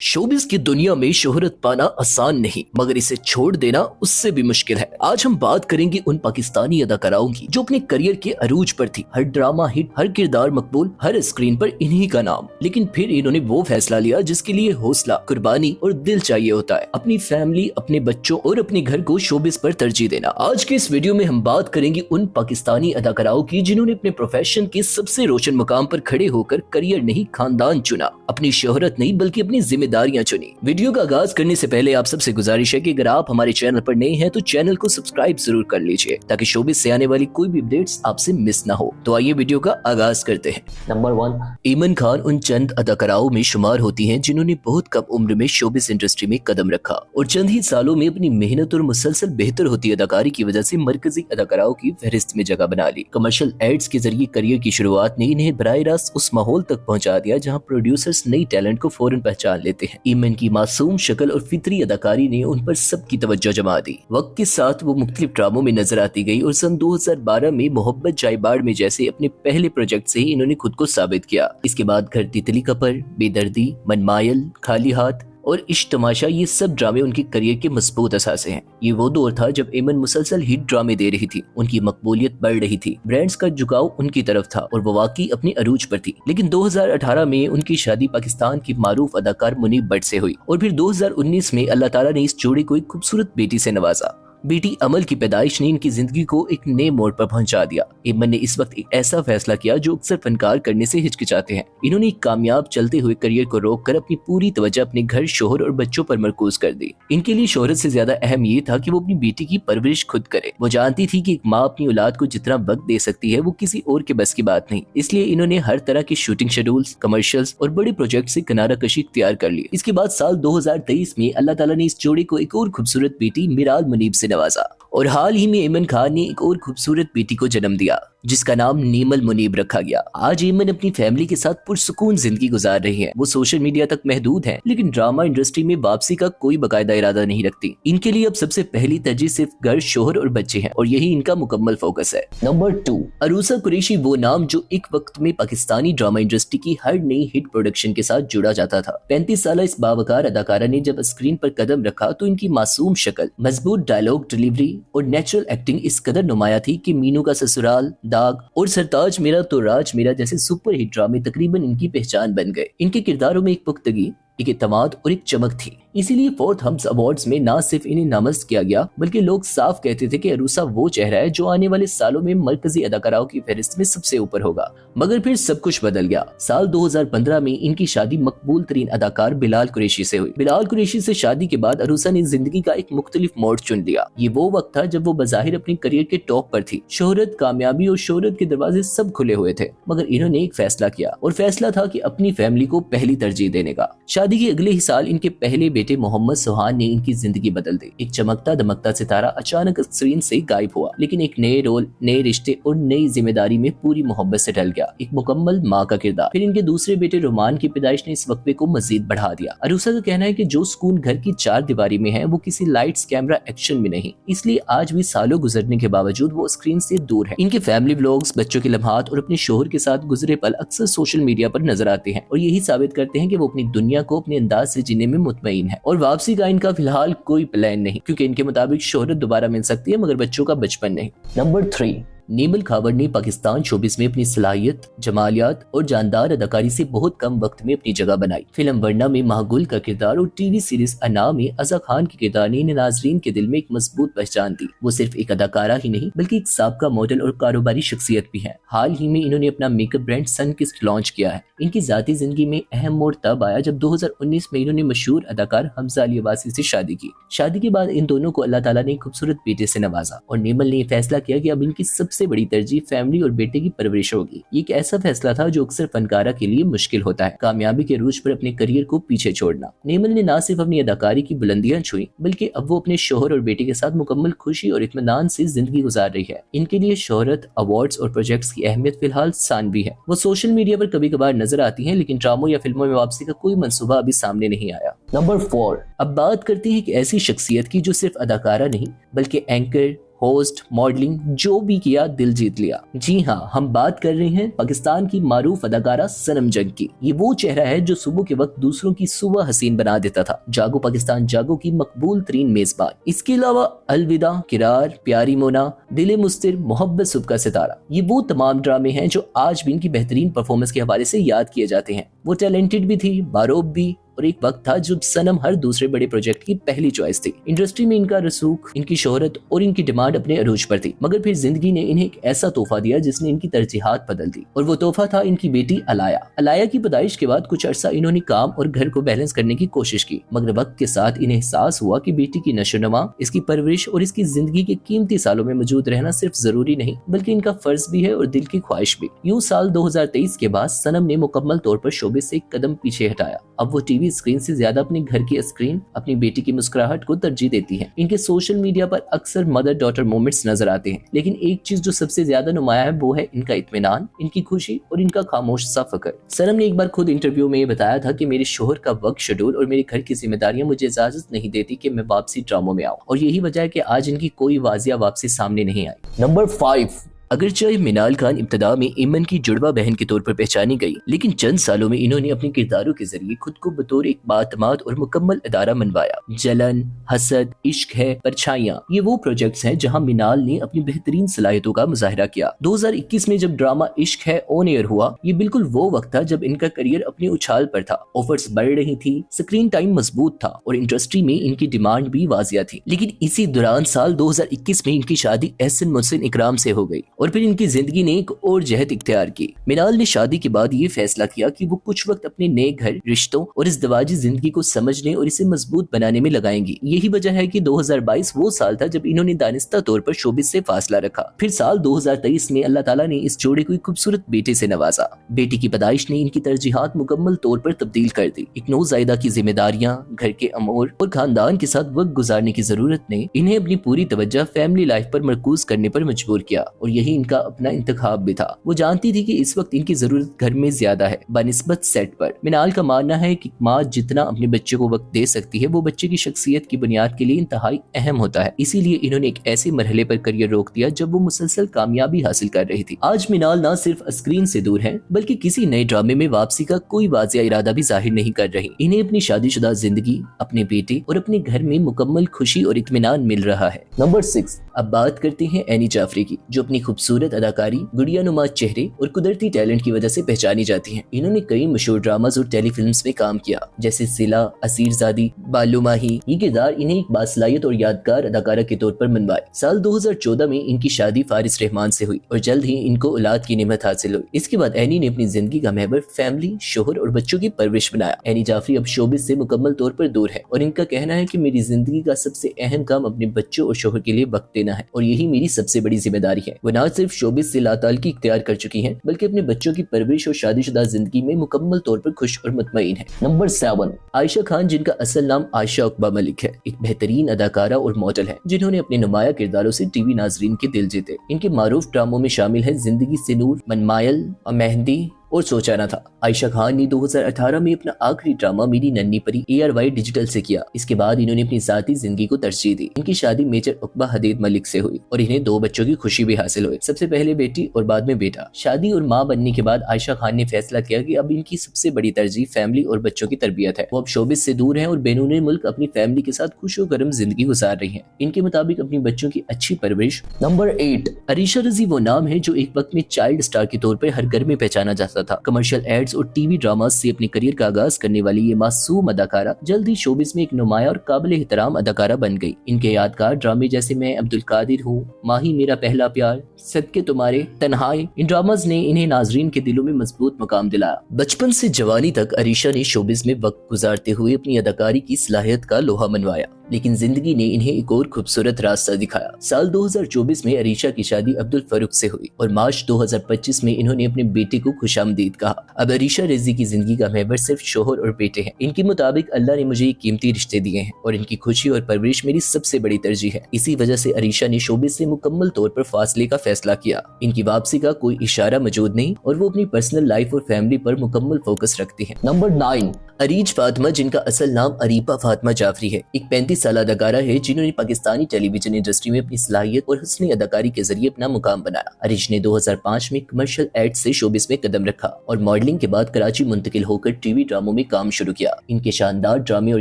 Showbiz की दुनिया में शोहरत पाना आसान नहीं, मगर इसे छोड़ देना उससे भी मुश्किल है। आज हम बात करेंगे उन पाकिस्तानी अदाकाराओं की जो अपने करियर के अरूज पर थी। हर ड्रामा हिट, हर किरदार मकबूल, हर स्क्रीन पर इन्हीं का नाम। लेकिन फिर इन्होंने वो फैसला लिया जिसके लिए हौसला, कुर्बानी और दिल चाहिए होता है। अपनी फैमिली, अपने बच्चों और अपने घर को शोबिस पर तरजीह देना। आज के इस वीडियो में हम बात करेंगे उन पाकिस्तानी अदाकाराओं की जिन्होंने अपने प्रोफेशन के सबसे रोशन मुकाम पर खड़े होकर करियर नहीं, खानदान चुना। अपनी शोहरत नहीं बल्कि अपनी जिम्मेदारियां चुनी। वीडियो का आगाज करने से पहले आप सबसे गुजारिश है कि अगर आप हमारे चैनल पर नए हैं तो चैनल को सब्सक्राइब जरूर कर लीजिए ताकि शोबिस से आने वाली कोई भी अपडेट्स आपसे मिस ना हो। तो आइए वीडियो का आगाज करते हैं। नंबर 1, ईमन खान उन चंद अदाकाराओं में शुमार होती हैं जिन्होंने बहुत कम उम्र में शोबिस इंडस्ट्री में कदम रखा और चंद ही सालों में अपनी मेहनत और मुसलसल बेहतर होती अदाकारी की वजह से मरकजी अदाकाराओं की फहरिस्त में जगह बना ली। कमर्शियल एड्स के जरिए करियर की शुरुआत ने इन्हें बराह रास्त उस माहौल तक पहुंचा दिया जहां प्रोड्यूसर्स नई टैलेंट को फौरन पहचान लेते हैं। ईमन की मासूम शक्ल और फितरी अदाकारी ने उन पर सबकी तवज्जो जमा दी। वक्त के साथ वो मुख्तलिफ ड्रामों में नजर आती गई और सन 2012 में मोहब्बत जायबाड़ में जैसे अपने पहले प्रोजेक्ट से ही इन्होंने खुद को साबित किया। इसके बाद घर तितली का पर, बेदर्दी, मनमायल, खाली हाथ और इश्क तमाशा, ये सब ड्रामे उनके करियर के मजबूत असासे हैं। ये वो दौर था जब ईमन मुसलसल हिट ड्रामे दे रही थी, उनकी मकबूलियत बढ़ रही थी, ब्रांड्स का झुकाव उनकी तरफ था और वो वाकई अपनी अरूज पर थी। लेकिन 2018 में उनकी शादी पाकिस्तान की मारूफ अदाकार मुनीब भट्ट से हुई और फिर 2019 में अल्लाह ताला ने इस जोड़ी को एक खूबसूरत बेटी से नवाजा। बेटी अमल की पैदाइश ने इनकी जिंदगी को एक नए मोड़ पर पहुंचा दिया। ईमन ने इस वक्त एक ऐसा फैसला किया जो अक्सर फनकार करने से हिचकिचाते हैं। इन्होंने एक कामयाब चलते हुए करियर को रोककर अपनी पूरी तवज्जो अपने घर, शोहर और बच्चों पर मरकूज कर दी। इनके लिए शोहरत से ज्यादा अहम ये था कि वो अपनी बेटी की परवरिश खुद करे। वो जानती थी कि एक माँ अपनी औलाद को जितना वक्त दे सकती है वो किसी और के बस की बात नहीं। इसलिए इन्होंने हर तरह के शूटिंग शेड्यूल्स, कमर्शियल्स और बड़े प्रोजेक्ट से किनारा कशी इख्तियार कर ली। इसके बाद साल 2023 में अल्लाह ताला ने इस जोड़ी को एक और खूबसूरत बेटी मिराल मुनीब से नवाजा और हाल ही में ईमन खान ने एक और खूबसूरत बेटी को जन्म दिया जिसका नाम नीमल मुनीब रखा गया। आज ईमन अपनी फैमिली के साथ पुरसुकून जिंदगी गुजार रही हैं। वो सोशल मीडिया तक महदूद हैं, लेकिन ड्रामा इंडस्ट्री में वापसी का कोई बाकायदा इरादा नहीं रखती। इनके लिए अब सबसे पहली तरजीह सिर्फ घर, शोहर और बच्चे हैं और यही इनका मुकम्मल फोकस है। नंबर 2, अरूसा कुरैशी वो नाम जो एक वक्त में पाकिस्तानी ड्रामा इंडस्ट्री की हर नई हिट प्रोडक्शन के साथ जुड़ा जाता था। 35 साल इस बावकार अदाकारा ने जब स्क्रीन पर कदम रखा तो इनकी मासूम शक्ल, मजबूत डायलॉग डिलीवरी और नेचुरल एक्टिंग इस कदर नुमाया थी कि मीनू का ससुराल, दाग और सरताज मेरा तो राज मेरा जैसे सुपर हिट ड्रामे तकरीबन इनकी पहचान बन गए। इनके किरदारों में एक पुख्तगी, एक एतमाद और एक चमक थी। इसीलिए फोर्थ हम्स अवार्ड्स में ना सिर्फ इन्हें नामज़द किया गया बल्कि लोग साफ कहते थे कि अरूसा वो चेहरा है जो आने वाले सालों में मरकजी अदाकाराओं की फहरिस्त में सबसे ऊपर होगा। मगर फिर सब कुछ बदल गया। साल 2015 में इनकी शादी मकबूल तरीन अदाकार बिलाल कुरैशी से हुई। बिलाल कुरैशी से शादी के बाद अरूसा ने जिंदगी का एक मुख्तलिफ मोड़ चुन लिया। ये वो वक्त था जब वो बज़ाहिर अपने करियर के टॉप पर थी। शोहरत, कामयाबी और शोहरत के दरवाजे सब खुले हुए थे, मगर इन्होंने एक फैसला किया और फैसला था कि अपनी फैमिली को पहली तरजीह देने का। शादी के अगले ही साल इनके पहले बेटे मोहम्मद सुहान ने इनकी जिंदगी बदल दी। एक चमकता दमकता सितारा अचानक स्क्रीन से गायब हुआ, लेकिन एक नए रोल, नए रिश्ते और नई जिम्मेदारी में पूरी मोहब्बत से ढल गया। एक मुकम्मल माँ का किरदार। फिर इनके दूसरे बेटे रोमान की पैदाइश ने इस वक्फे को मजीद बढ़ा दिया। अरूसा का कहना है कि जो सुकून घर की चार दीवारी में है वो किसी लाइट्स, कैमरा, एक्शन में नहीं। इसलिए आज भी सालों गुजरने के बावजूद वो स्क्रीन से दूर है। इनके फैमिली व्लॉग्स, बच्चों के लम्हात और अपने शोहर के साथ गुजरे पल अक्सर सोशल मीडिया पर नजर आते हैं और यही साबित करते हैं कि वो अपनी दुनिया को अपने अंदाज से जीने में मुतमईन है। और वापसी का इनका फिलहाल कोई प्लान नहीं, क्योंकि इनके मुताबिक शोहरत दोबारा मिल सकती है मगर बच्चों का बचपन नहीं। नंबर 3, नीमल खावर ने पाकिस्तान शोबिस में अपनी सलाहियत, जमालियात और जानदार अदाकारी से बहुत कम वक्त में अपनी जगह बनाई। फिल्म वरना में महागुल का किरदार और टीवी सीरीज अना में अज़ा खान के किरदार ने नाजरीन के दिल में एक मजबूत पहचान दी। वो सिर्फ एक अदाकारा ही नहीं बल्कि एक साबका मॉडल और कारोबारी शख्सियत भी है। हाल ही में इन्होंने अपना मेकअप ब्रांड सनकिस्ट लॉन्च किया है। इनकी जाती जिंदगी में अहम मोड़ तब आया जब 2019 में इन्होंने मशहूर अदाकार हमजा अली अब्बासी से शादी की। शादी के बाद इन दोनों को अल्लाह ताला ने एक खूबसूरत बेटे से नवाजा और नीमल ने फैसला किया कि अब इनकी सबसे बड़ी तरजीह फैमिली और बेटे की परवरिश होगी। ये एक ऐसा फैसला था जो अक्सर फनकारा के लिए मुश्किल होता है, कामयाबी के रूज पर अपने करियर को पीछे छोड़ना। नीमल ने ना सिर्फ अपनी अदाकारी की बुलंदियां छुई बल्कि अब वो अपने शोहर और बेटे के साथ मुकम्मल खुशी और इत्मीनान से जिंदगी गुजार रही है। इनके लिए शोहरत, अवार्ड्स और प्रोजेक्ट्स की अहमियत फिलहाल सानवी है। वो सोशल मीडिया पर कभी कभार नजर आती हैं, लेकिन ड्रामों या फिल्मों में वापसी का कोई मंसूबा अभी सामने नहीं आया। नंबर 4, अब बात करते हैं एक ऐसी शख्सियत की जो सिर्फ अदाकारा नहीं बल्कि एंकर, होस्ट, मॉडलिंग, जो भी किया दिल जीत लिया। जी हाँ, हम बात कर रहे हैं पाकिस्तान की मारूफ अदाकारा सनम जंग की। ये वो चेहरा है जो सुबह के वक्त दूसरों की सुबह हसीन बना देता था। जागो पाकिस्तान जागो की मकबूल तरीन मेजबान। इसके अलावा अलविदा, किरार, प्यारी मोना, दिले मुस्तिर, मोहब्बत सुबह का सितारा, ये वो तमाम ड्रामे हैं जो आज भी इनकी बेहतरीन परफॉर्मेंस के हवाले से याद किए जाते हैं। वो टैलेंटेड भी थी, बारोब भी, और एक वक्त था जब सनम हर दूसरे बड़े प्रोजेक्ट की पहली चॉइस थी। इंडस्ट्री में इनका रसूख, इनकी शोहरत और इनकी डिमांड अपने अरूज पर थी, मगर फिर जिंदगी ने इन्हें एक ऐसा तोहफा दिया जिसने इनकी तरजीहात बदल दी, और वो तोहफा था इनकी बेटी अलाया। अलाया की पैदाइश के बाद कुछ अरसा इन्होंने काम और घर को बैलेंस करने की कोशिश की, मगर वक्त के साथ इन्हें एहसास हुआ कि बेटी की नशोनुमा, इसकी परवरिश और इसकी जिंदगी के कीमती सालों में मौजूद रहना सिर्फ जरूरी नहीं बल्कि इनका फर्ज भी है और दिल की ख्वाहिश भी। यूं साल 2023 के बाद सनम ने मुकम्मल तौर पर शोबे से एक कदम पीछे हटाया। अब वो टीवी स्क्रीन से ज्यादा अपने घर की स्क्रीन, अपनी बेटी की मुस्कुराहट को तरजीह देती हैं। इनके सोशल मीडिया पर अक्सर मदर डॉटर मोमेंट्स नजर आते हैं, लेकिन एक चीज जो सबसे ज्यादा नुमाया है वो है इनका इत्मीनान, इनकी खुशी और इनका खामोश सा फकर। सनम ने एक बार खुद इंटरव्यू में ये बताया था कि मेरे शोहर का वर्क शेड्यूल और मेरे घर की जिम्मेदारियां मुझे इजाजत नहीं देती कि मैं वापसी ड्रामों में आऊं, और यही वजह है कि आज इनकी कोई वाजिया वापसी सामने नहीं आई। नंबर 5। अगरचे मिनाल खान इब्तदा में इमन की जुड़वा बहन के तौर पर पहचानी गई, लेकिन चंद सालों में इन्होंने अपने किरदारों के जरिए खुद को बतौर एक बातमाद और मुकम्मल अदारा मनवाया। जलन, हसद, इश्क है, परछाइयां, ये वो प्रोजेक्ट्स हैं जहां मिनाल ने अपनी बेहतरीन सलाहियतों का मुजाहिरा किया। 2021 में जब ड्रामा इश्क है ऑन एयर हुआ, ये बिल्कुल वो वक्त था जब इनका करियर अपनी उछाल पर था। ऑफर्स बढ़ रही थी, स्क्रीन टाइम मजबूत था और इंडस्ट्री में इनकी डिमांड भी वाजिया थी। लेकिन इसी दौरान साल 2021 में इनकी शादी एहसन मोहसिन इकराम से हो गई और फिर इनकी जिंदगी ने एक और जहत इख्तियार की। मिनाल ने शादी के बाद ये फैसला किया कि वो कुछ वक्त अपने नए घर, रिश्तों और इस दवाजी जिंदगी को समझने और इसे मजबूत बनाने में लगाएंगी। यही वजह है कि 2022 वो साल था जब इन्होंने दानिस्ता तौर पर शोबिस से फासला रखा। फिर साल 2023 में अल्लाह ताला ने इस जोड़े को एक खूबसूरत बेटे से नवाजा। बेटी की पैदाइश ने इनकी तरजीहात मुकम्मल तौर पर तब्दील कर दी। एक नौज़ायदा की जिम्मेदारियां, घर के अमूर और खानदान के साथ वक्त गुजारने की जरूरत ने इन्हें अपनी पूरी तवज्जो फैमिली लाइफ पर मरकूज करने पर मजबूर किया, और यही इनका अपना इंतखाब भी था। वो जानती थी कि इस वक्त इनकी जरूरत घर में ज्यादा है बनिस्बत सेट पर। मिनाल का मानना है कि माँ जितना अपने बच्चे को वक्त दे सकती है वो बच्चे की शख्सियत की बुनियाद के लिए इंतहाई अहम होता है। इसीलिए इन्होंने एक ऐसे मरहले पर करियर रोक दिया जब वो मुसलसल कामयाबी हासिल कर रही थी। आज मिनाल न सिर्फ स्क्रीन से दूर है बल्कि किसी नए ड्रामे में वापसी का कोई वाजिया इरादा भी जाहिर नहीं कर रही। इन्हें अपनी शादीशुदा जिंदगी, अपने बेटे और अपने घर में मुकम्मल खुशी और इत्मीनान मिल रहा है। नंबर 6। अब बात करते हैं एनी जाफरी की, जो अपनी खूबसूरत अदाकारी, गुड़िया नुमा चेहरे और कुदरती टैलेंट की वजह से पहचानी जाती हैं। इन्होंने कई मशहूर ड्रामाज और टेलीफिल्म्स में काम किया, जैसे सिला, असीरजादी, बालू माही। ये किरदार इन्हें एक बासलाहियत और यादगार अदाकारा के तौर पर मनवाए। साल 2014 में इनकी शादी फारिस रहमान से हुई और जल्द ही इनको औलाद की नेमत हासिल हुई। इसके बाद एनी ने अपनी जिंदगी का महवर फैमिली, शोहर और बच्चों की परवरिश बनाया। एनी जाफरी अब शोबिस से मुकम्मल तौर पर दूर है और इनका कहना है कि मेरी जिंदगी का सबसे अहम काम अपने बच्चों और शोहर के लिए वक्त देना है और यही मेरी सबसे बड़ी जिम्मेदारी है। वो न सिर्फ शोबिस से लाताल्लुकी इख्तियार कर चुकी हैं बल्कि अपने बच्चों की परवरिश और शादीशुदा जिंदगी में मुकम्मल तौर पर खुश और मुतमईन है। नंबर 7। आयशा खान, जिनका असल नाम आयशा उकबा मलिक है, एक बेहतरीन अदाकारा और मॉडल है जिन्होंने अपने नुमाया किरदारों से टीवी नाजरीन के दिल जीते। इनके मारूफ ड्रामों में शामिल है जिंदगी से नूर, मनमायल और मेहंदी और सोचा ना था। आयशा खान ने 2018 में अपना आखिरी ड्रामा मेरी नन्ही परी ARY डिजिटल से किया। इसके बाद इन्होंने अपनी जाती जिंदगी को तरजीह दी। इनकी शादी मेजर उकबा हदीद मलिक से हुई और इन्हें 2 बच्चों की खुशी भी हासिल हुई, सबसे पहले बेटी और बाद में बेटा। शादी और माँ बनने के बाद आयशा खान ने फैसला किया कि अब इनकी सबसे बड़ी तरजीह फैमिली और बच्चों की तरबियत है। वो अब शोबिस से दूर है और बैरून मुल्क अपनी फैमिली के साथ खुश और गर्म जिंदगी गुजार रही है। इनके मुताबिक अपनी बच्चों की अच्छी परवरिश। नंबर 8। अरीशा रजी वो नाम है जो एक वक्त में चाइल्ड स्टार के तौर पर हर घर में पहचाना जाता था। कमर्शियल एड्स और टीवी ड्रामास से अपने करियर का आगाज करने वाली ये मासूम अदाकारा जल्द ही शोबिस में एक नुमाया और काबिल एहतराम अदाकारा बन गई। इनके यादगार ड्रामे जैसे मैं अब्दुल कादिर हूँ, माही मेरा पहला प्यार, सदके तुम्हारे, तन्हाई, इन ड्रामाज ने इन्हें नाजरीन के दिलों में मजबूत मकाम दिलाया। बचपन से जवानी तक अरीशा ने शोबिस में वक्त गुजारते हुए अपनी अदाकारी की सलाहियत का लोहा मनवाया, लेकिन जिंदगी ने इन्हें एक और खूबसूरत रास्ता दिखाया। साल 2024 में अरीशा की शादी अब्दुल फरूक से हुई और मार्च 2025 में इन्होंने अपने बेटे को खुशामदीद कहा। अब अरीशा रजी की जिंदगी का महवर सिर्फ शोहर और बेटे हैं। इनके मुताबिक अल्लाह ने मुझे ये कीमती रिश्ते दिए हैं और इनकी खुशी और परवरिश मेरी सबसे बड़ी तरजीह है। इसी वजह से अरीशा ने शोबिस से मुकम्मल तौर पर फासले का फैसला किया। इनकी वापसी का कोई इशारा मौजूद नहीं और वो अपनी पर्सनल लाइफ और फैमिली पर मुकम्मल फोकस रखती है। नंबर 9। अरीज फातिमा, जिनका असल नाम अरीबा फातिमा जाफरी है, एक 35 29 साल अदाकारा है जिन्होंने पाकिस्तानी टेलीविजन इंडस्ट्री में अपनी सलाहियत और हस्नी अदाकारी के जरिए अपना मुकाम बनाया। अरीज ने 2005 में कमर्शियल एड से शोबिस में कदम रखा और मॉडलिंग के बाद कराची मुंतकिल होकर टीवी ड्रामों में काम शुरू किया। इनके शानदार ड्रामे और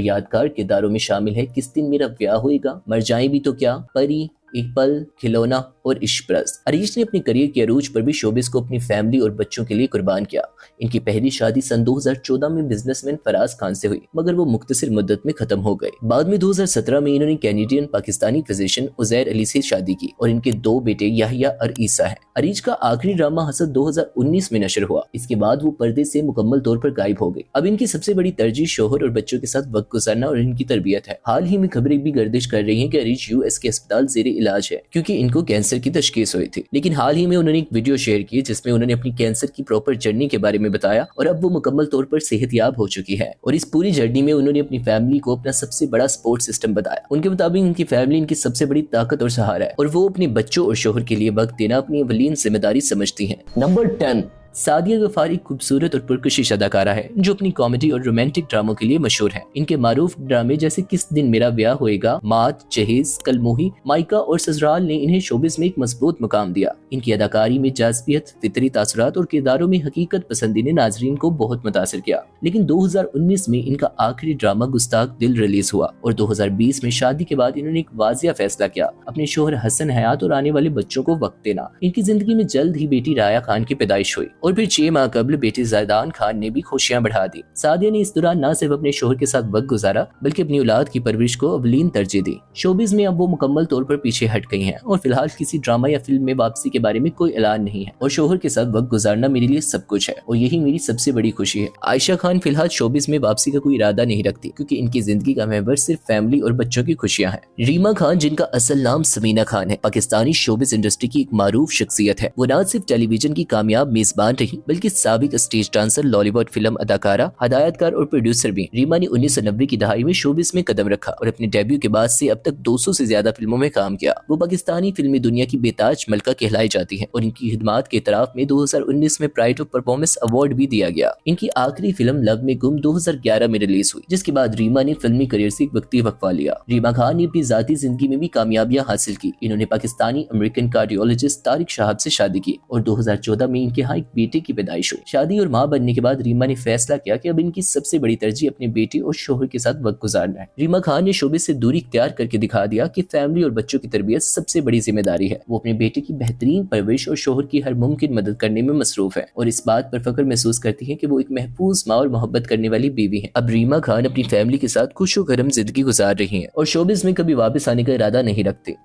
यादगार किरदारों में शामिल है किस दिन मेरा ब्याह होएगा, मर जाएं भी तो क्या, परी, एक पल, खिलौना और इश्कप्रस्त। अरीज ने अपने करियर के अरूज पर भी शोबिस को अपनी फैमिली और बच्चों के लिए कुर्बान किया। इनकी पहली शादी सन 2014 में बिजनेसमैन फराज खान से हुई, मगर वो मुख्तसर मुद्दत में खत्म हो गई। बाद में 2017 में इन्होंने कैनेडियन पाकिस्तानी फिजिशियन उजैर अली से शादी की और इनके 2 बेटे याहिया और ईसा हैं। अरीज का आखिरी ड्रामा हसद 2019 में नशर हुआ। इसके बाद वो पर्दे से मुकम्मल तौर पर गायब हो गई। अब इनकी सबसे बड़ी तरजीह शोहर और बच्चों के साथ वक्त गुजारना और इनकी तरबियत है। हाल ही में खबरें भी गर्दिश कर रही हैं कि अरीज यूएस के अस्पताल जेर इलाज है क्योंकि इनको कैंसर की तशखीस हुई थी। लेकिन हाल ही में उन्होंने एक वीडियो शेयर की जिसमें उन्होंने अपनी कैंसर की प्रॉपर जर्नी के बारे में बताया और अब वो मुकम्मल तौर पर सेहतयाब हो चुकी है। और इस पूरी जर्नी में उन्होंने अपनी फैमिली को अपना सबसे बड़ा सपोर्ट सिस्टम बताया। उनके मुताबिक उनकी फैमिली इनकी सबसे बड़ी ताकत और सहारा है और वो अपने बच्चों और शोहर के लिए वक्त देना अपनी अवलीन जिम्मेदारी समझती हैं। नंबर 10, सादिया गफार एक खूबसूरत और पुरकशिश अदाकारा है जो अपनी कॉमेडी और रोमांटिक ड्रामों के लिए मशहूर है। इनके मारूफ ड्रामे जैसे किस दिन मेरा ब्याह होएगा, मात, जहेज, कलमोही, माइका और ससुराल ने इन्हें शोबिस में एक मजबूत मुकाम दिया। इनकी अदाकारी में जाज़बियत, फितरी तासुरात और किरदारों में हकीकत पसंदी ने नाजरीन को बहुत मुतासिर किया। लेकिन 2019 में इनका आखिरी ड्रामा गुस्ताख दिल रिलीज हुआ और 2020 में शादी के बाद इन्होंने एक वाजिया फैसला किया, अपने शोहर हसन हयात और आने वाले बच्चों को वक्त देना। इनकी जिंदगी में जल्द ही बेटी राया खान की पैदाइश हुई और फिर 6 माह कबल बेटे ज़ैदान खान ने भी खुशियां बढ़ा दी। सादिया ने इस दौरान न सिर्फ अपने शोहर के साथ वक्त गुजारा बल्कि अपनी औलाद की परवरिश को अवलीन तरजीह दी। शोबिस में अब वो मुकम्मल तौर पर पीछे हट गई हैं और फिलहाल किसी ड्रामा या फिल्म में वापसी के बारे में कोई ऐलान नहीं है और शोहर के साथ वक्त गुजारना मेरे लिए सब कुछ है और यही मेरी सबसे बड़ी खुशी है। आयशा खान फिलहाल शोबिस में वापसी का कोई इरादा नहीं रखती क्योंकि इनकी जिंदगी का महवर सिर्फ फैमिली और बच्चों की खुशियां हैं। रीमा खान, जिनका असल नाम समीना खान है, पाकिस्तानी शोबिस इंडस्ट्री की एक मारूफ शख्सियत है। वो न सिर्फ टेलीविजन की कामयाब मेजबान रही बल्कि साबिक स्टेज डांसर, लॉलीवुड फिल्म अदाकारा, हदायतकार और प्रोड्यूसर भी। रीमा ने 1990 की दहाई में शोबिस में कदम रखा और अपने डेब्यू के बाद से अब तक 200 से ज्यादा फिल्मों में काम किया। वो पाकिस्तानी फिल्मी दुनिया की बेताज मलका कहलाई जाती है और इनकी खिदमात के इतराफ में 2019 में प्राइड ऑफ परफॉर्मेंस अवार्ड भी दिया गया। इनकी आखिरी फिल्म लव में गुम 2011 में रिलीज हुई, जिसके बाद रीमा ने फिल्मी करियर से एक वक्ती वक्फा लिया। रीमा खान ने अपनी जाती जिंदगी में भी कामयाबियां हासिल की। इन्होंने पाकिस्तानी अमेरिकन कार्डियोलॉजिस्ट तारिक शाहब से शादी की और 2014 में इनके यहाँ एक बेटे की पैदाइश हुई। शादी और मां बनने के बाद रीमा ने फैसला किया कि अब इनकी सबसे बड़ी तरजीह अपने बेटे और शोहर के साथ वक्त गुजारना है। रीमा खान ने शोबे से दूरी इख्तियार करके दिखा दिया कि फैमिली और बच्चों की तरबियत सबसे बड़ी जिम्मेदारी है। वो अपने बेटे की बेहतरीन परवरिश और शोहर की हर मुमकिन मदद करने में मसरूफ है और इस बात पर फख्र महसूस करती है कि वो एक महफूज माँ और मोहब्बत करने वाली बीवी है। अब रीमा खान अपनी फैमिली के साथ खुशो गरम जिंदगी गुजार रही है और शोबिस में कभी वापस आने का इरादा नहीं रखते।